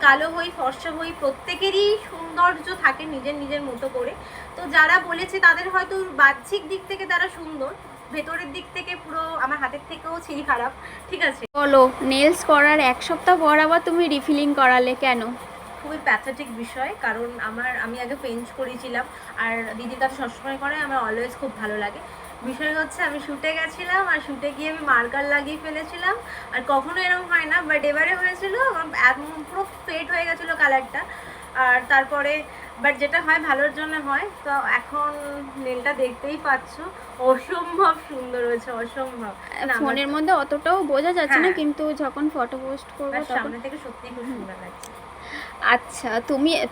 কালো হই ফর্সা হই প্রত্যেকেরই সৌন্দর্য থাকে নিজের নিজের মতো করে। তো যারা বলেছে তাদের হয়তো বাহ্যিক দিক থেকে তারা সুন্দর, ভেতরের দিক থেকে পুরো আমার হাতের থেকেও ছিঁড়ি খারাপ। ঠিক আছে, বলো, নেলস করার 1 সপ্তাহ পর আবার তুমি রিফিলিং করালে কেন? খুবই প্যাথেটিক বিষয়, কারণ আমি আগে পেঞ্চ করেছিলাম, আর দিদির কাছে সবসময় করে আমার অলওয়েজ খুব ভালো লাগে। বিষয় হচ্ছে আমি শ্যুটে গেছিলাম, আর শ্যুটে গিয়ে আমি মার্কার লাগিয়ে ফেলেছিলাম, আর কখনো এরকম হয় না, বাট এবারে হয়েছিল আমার পুরো ফেড হয়ে গেছিলো কালারটা। আর তারপরে বাট যেটা হয় ভালোর জন্য হয়। তো এখন নেলটা দেখতেই পাচ্ছ, অসম্ভব সুন্দর হয়েছে, অসম্ভব। ফোনের মধ্যে অতটাও বোঝা যাচ্ছে না, হ্যাঁ, কিন্তু যখন ফটো পোস্ট করবো তখন সামনে থেকে সত্যিই খুব সুন্দর লাগছে। আচ্ছা,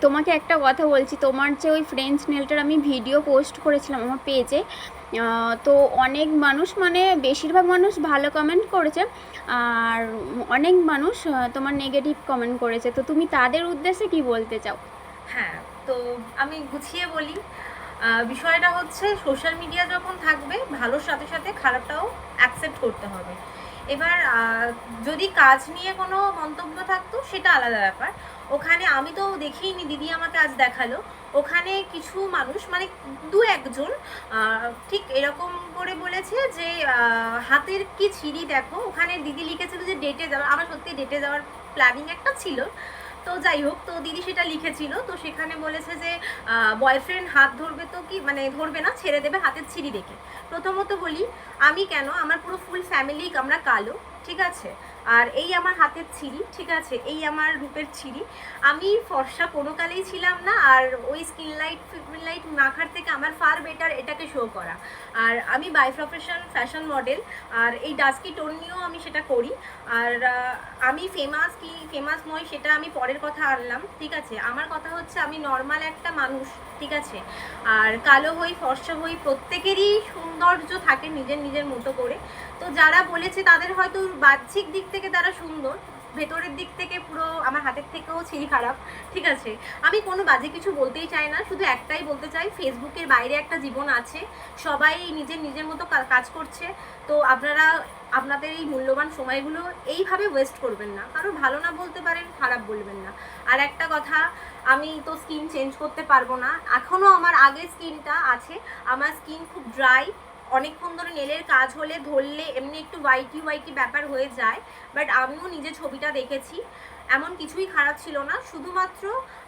তোমাকে একটা কথা বলছি, তোমার যে ওই ফ্রেঞ্চ নেলটার আমি ভিডিও পোস্ট করেছিলাম আমার পেজে, তো অনেক মানুষ, মানে বেশিরভাগ মানুষ ভালো কমেন্ট করেছে, আর অনেক মানুষ তোমার নেগেটিভ কমেন্ট করেছে। তো তুমি তাদের উদ্দেশ্যে কি বলতে চাও? হ্যাঁ, তো আমি গুছিয়ে বলি। বিষয়টা হচ্ছে সোশ্যাল মিডিয়া যখন থাকবে, ভালোর সাথে সাথে খারাপটাও অ্যাকসেপ্ট করতে হবে। এবার যদি কাজ নিয়ে কোনো মন্তব্য থাকতো সেটা আলাদা ব্যাপার। ওখানে আমি তো দেখিনি, দিদি আমাকে আজ দেখালো। ওখানে কিছু মানুষ, মানে দু একজন ঠিক এরকম করে বলেছে যে হাতের কি ছিঁড়ি দেখো। ওখানে দিদি লিখেছিল যে ডেটে যাওয়া, আমার সত্যি ডেটে যাওয়ার প্ল্যানিং একটা ছিল। তো যাই হোক, তো দিদি সেটা লিখেছিল। তো সেখানে বলেছে যে বয়ফ্রেন্ড হাত ধরবে তো কি, মানে ধরবে না, ছেড়ে দেবে হাতের ছিঁড়ি দেখে। প্রথমত বলি, আমি কেন, আমার পুরো ফুল ফ্যামিলি আমরা কালো, ঠিক আছে, আর এই আমার হাতের ছিঁড়ি, ঠিক আছে, এই আমার রূপের ছিঁড়ি। আমি ফর্সা কোনো কালেই ছিলাম না, আর ওই স্কিন লাইট মাখার থেকে আমার ফার বেটার এটাকে শো করা। আর আমি বাই প্রফেশন ফ্যাশন মডেল, আর এই ডাস্কি টোন নিয়েও আমি সেটা করি। আর আমি ফেমাস কি ফেমাস নই সেটা আমি পরের কথা আনলাম, ঠিক আছে। আমার কথা হচ্ছে আমি নর্মাল একটা মানুষ, ঠিক আছে। আর কালো হই ফর্সা হই প্রত্যেকেরই সৌন্দর্য থাকে নিজের নিজের মতো করে। তো যারা বলেছে তাদের হয়তো বাহ্যিক দিক থেকে তারা সুন্দর, ভেতরের দিক থেকে পুরো আমার হাতের থেকেও ছিঁড়ি খারাপ। ঠিক আছে, আমি কোনো বাজে কিছু বলতেই চাই না, শুধু একটাই বলতে চাই, ফেসবুকের বাইরে একটা জীবন আছে, সবাই নিজের নিজের মতো কাজ করছে। তো আপনারা আপনাদের এই মূল্যবান সময়গুলো এইভাবে ওয়েস্ট করবেন না, কারো ভালো না বলতে পারেন, খারাপ বলবেন না। আর একটা কথা, আমি তো স্কিন চেঞ্জ করতে পারবো না, এখনও আমার আগের স্কিনটা আছে। আমার স্কিন খুব ড্রাই, অনেকক্ষণ ধরে নেলের কাজ হলে ধরলে এমনি একটু হোয়াইটি ব্যাপার হয়ে যায়। বাট আমিও নিজে ছবিটা দেখেছি, এমন কিছুই খারাপ ছিল না। শুধুমাত্র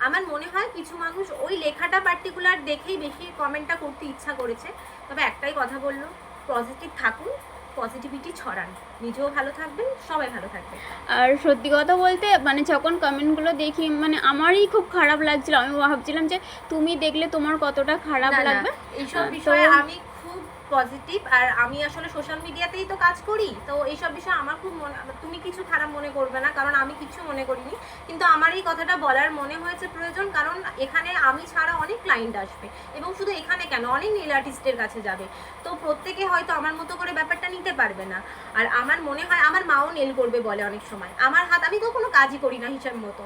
আমার মনে হয় কিছু মানুষ ওই লেখাটা পার্টিকুলার দেখেই বেশি কমেন্টটা করতে ইচ্ছা করেছে। তবে একটাই কথা বললো, পজিটিভ থাকুন, পজিটিভিটি ছড়ান, নিজেও ভালো থাকবেন, সবাই ভালো থাকবে। আর সত্যি কথা বলতে, মানে যখন কমেন্টগুলো দেখি, মানে আমারই খুব খারাপ লাগছিল। আমি ভাবছিলাম যে তুমি দেখলে তোমার কতটা খারাপ লাগবে। এইসব বিষয়ে আমি খুব পজিটিভ, আর আমি আসলে সোশ্যাল মিডিয়াতেই তো কাজ করি, তো এইসব বিষয়ে আমার খুব তুমি কিছু খারাপ মনে করবে না, কারণ আমি কিছু মনে করিনি। কিন্তু আমার এই কথাটা বলার মনে হয়েছে প্রয়োজন, কারণ এখানে আমি ছাড়া অনেক ক্লায়েন্ট আসবে, এবং শুধু এখানে কেন, অনেক নেল আর্টিস্টের কাছে যাবে। তো প্রত্যেকে হয়তো আমার মতো করে ব্যাপারটা নিতে পারবে না। আর আমার মনে হয়, আমার মাও নেল করবে বলে অনেক সময়, আমার হাত, আমি তো কোনো কাজই করি না হিসাব মতো,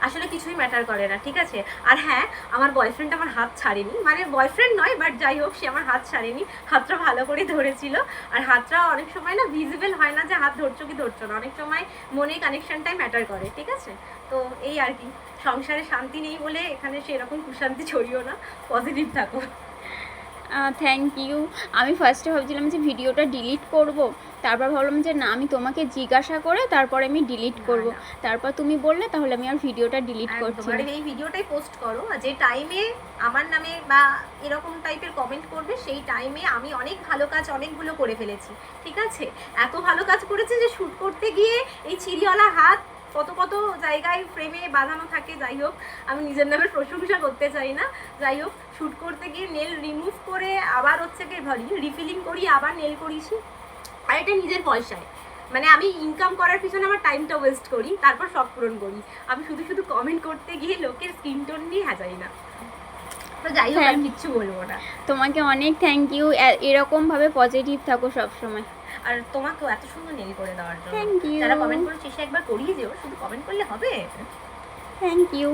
আসলে কিছুই ম্যাটার করে না, ঠিক আছে। আর হ্যাঁ, আমার বয়ফ্রেন্ড আমার হাত ছাড়েনি, মানে বয়ফ্রেন্ড নয়, বাট যাই হোক, সে আমার হাত ছাড়েনি, হাতটা ভালো করে ধরেছিল। আর হাতটা অনেক সময় না ভিজিবল হয় না যে হাত ধরছো কি ধরছো না, অনেক সময় মনে কানেকশনটাই ম্যাটার করে, ঠিক আছে। তো এই আর কি, সংসারে শান্তি নেই বলে এখানে সেরকম কুশান্তি ছড়িও না, পজিটিভ থাকো। Thank you. আমি ফার্স্টে ভাবছিলাম যে ভিডিওটা ডিলিট করব, তারপর ভাবলাম যে না, আমি তোমাকে জিজ্ঞাসা করে তারপরে আমি ডিলিট করব। তারপর তুমি বললে, তাহলে আমি আর ভিডিওটা ডিলিট করছি না। এই ভিডিওটাই পোস্ট করো, যে টাইমে আমার নামে বা এরকম টাইপের কমেন্ট করবে, সেই টাইমে আমি অনেক ভালো কাজ অনেকগুলো করে ফেলেছি, ঠিক আছে। এত ভালো কাজ করেছে যে শ্যুট করতে গিয়ে এই ছিঁড়িওয়ালা হাত কত কত জায়গায় ফ্রেমে বাঁধানো থাকে। যাই হোক, আমি নিজের নামের প্রশংসা করতে চাই না। যাই হোক, শ্যুট করতে গিয়ে নেল রিমুভ করে আবার হচ্ছে কি রিফিলিং করি, আবার নেল করিছি, আর এটা নিজের পয়সায়। মানে আমি ইনকাম করার পিছনে আমার টাইমটা ওয়েস্ট করি, তারপর সব পূরণ করি। আমি শুধু শুধু কমেন্ট করতে গিয়ে লোকের স্কিন টোন নিয়ে হাজাই না। তো যাই হোক, আমি কিচ্ছু বলবো না। তোমাকে অনেক থ্যাংক ইউ, এরকমভাবে পজিটিভ থাকো সবসময়। আর তোমাকেও এত সুন্দর নেল করে দেওয়ার জন্য। Thank you. যারা কমেন্ট করেছে সে একবার করিয়ে যেও, শুধু কমেন্ট করলে হবে। Thank you.